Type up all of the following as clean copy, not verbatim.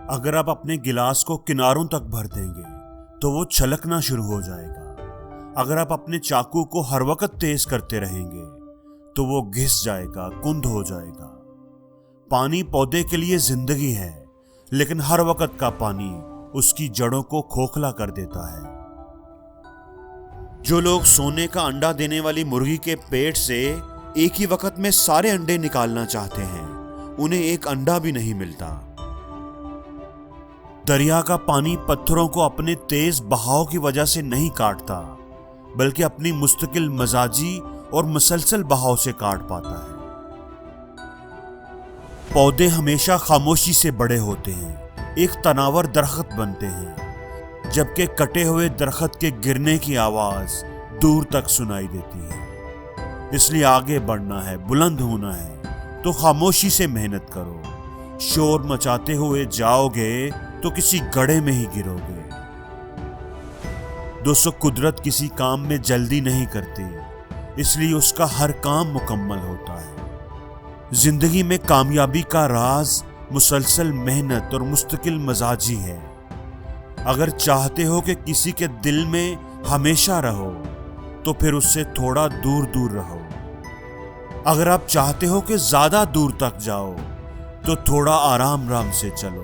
اگر آپ اپنے گلاس کو کناروں تک بھر دیں گے تو وہ چھلکنا شروع ہو جائے گا۔ اگر آپ اپنے چاقو کو ہر وقت تیز کرتے رہیں گے تو وہ گھس جائے گا، کند ہو جائے گا۔ پانی پودے کے لیے زندگی ہے، لیکن ہر وقت کا پانی اس کی جڑوں کو کھوکھلا کر دیتا ہے۔ جو لوگ سونے کا انڈا دینے والی مرغی کے پیٹ سے ایک ہی وقت میں سارے انڈے نکالنا چاہتے ہیں، انہیں ایک انڈا بھی نہیں ملتا۔ دریا کا پانی پتھروں کو اپنے تیز بہاؤ کی وجہ سے نہیں کاٹتا، بلکہ اپنی مستقل مزاجی اور مسلسل بہاؤ سے کاٹ پاتا ہے۔ پودے ہمیشہ خاموشی سے بڑے ہوتے ہیں، ایک تناور درخت بنتے ہیں، جبکہ کٹے ہوئے درخت کے گرنے کی آواز دور تک سنائی دیتی ہے۔ اس لیے آگے بڑھنا ہے، بلند ہونا ہے تو خاموشی سے محنت کرو۔ شور مچاتے ہوئے جاؤ گے تو کسی گڑھے میں ہی گرو گے۔ دوستو، قدرت کسی کام میں جلدی نہیں کرتی، اس لیے اس کا ہر کام مکمل ہوتا ہے۔ زندگی میں کامیابی کا راز مسلسل محنت اور مستقل مزاجی ہے۔ اگر چاہتے ہو کہ کسی کے دل میں ہمیشہ رہو تو پھر اس سے تھوڑا دور دور رہو۔ اگر آپ چاہتے ہو کہ زیادہ دور تک جاؤ تو تھوڑا آرام سے چلو۔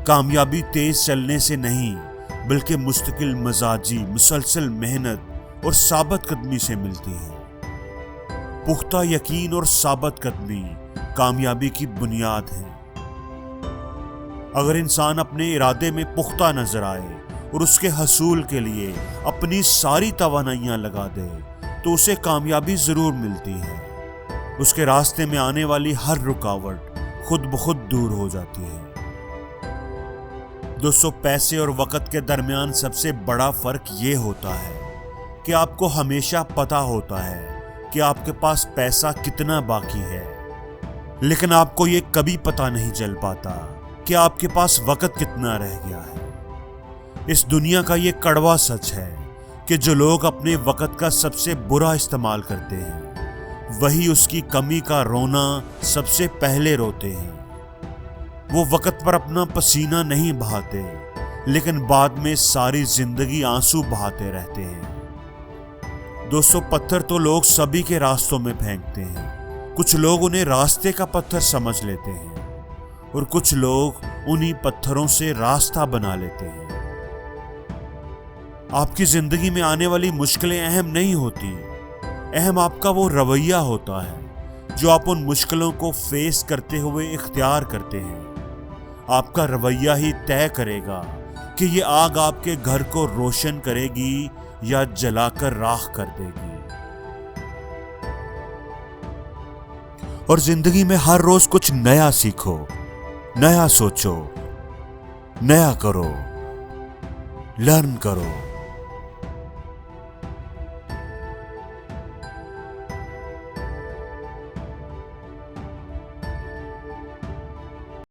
کامیابی تیز چلنے سے نہیں، بلکہ مستقل مزاجی، مسلسل محنت اور ثابت قدمی سے ملتی ہے۔ پختہ یقین اور ثابت قدمی کامیابی کی بنیاد ہے۔ اگر انسان اپنے ارادے میں پختہ نظر آئے اور اس کے حصول کے لیے اپنی ساری توانائیاں لگا دے تو اسے کامیابی ضرور ملتی ہے۔ اس کے راستے میں آنے والی ہر رکاوٹ خود بخود دور ہو جاتی ہے۔ دوستو، پیسے اور وقت کے درمیان سب سے بڑا فرق یہ ہوتا ہے کہ آپ کو ہمیشہ پتا ہوتا ہے کہ آپ کے پاس پیسہ کتنا باقی ہے، لیکن آپ کو یہ کبھی پتا نہیں چل پاتا کہ آپ کے پاس وقت کتنا رہ گیا ہے۔ اس دنیا کا یہ کڑوا سچ ہے کہ جو لوگ اپنے وقت کا سب سے برا استعمال کرتے ہیں، وہی اس کی کمی کا رونا سب سے پہلے روتے ہیں۔ وہ وقت پر اپنا پسینہ نہیں بہاتے، لیکن بعد میں ساری زندگی آنسو بہاتے رہتے ہیں۔ دوستو، پتھر تو لوگ سبھی کے راستوں میں پھینکتے ہیں۔ کچھ لوگ انہیں راستے کا پتھر سمجھ لیتے ہیں اور کچھ لوگ انہی پتھروں سے راستہ بنا لیتے ہیں۔ آپ کی زندگی میں آنے والی مشکلیں اہم نہیں ہوتی، اہم آپ کا وہ رویہ ہوتا ہے جو آپ ان مشکلوں کو فیس کرتے ہوئے اختیار کرتے ہیں۔ آپ کا رویہ ہی طے کرے گا کہ یہ آگ آپ کے گھر کو روشن کرے گی یا جلا کر راکھ کر دے گی۔ اور زندگی میں ہر روز کچھ نیا سیکھو، نیا سوچو، نیا کرو، لرن کرو۔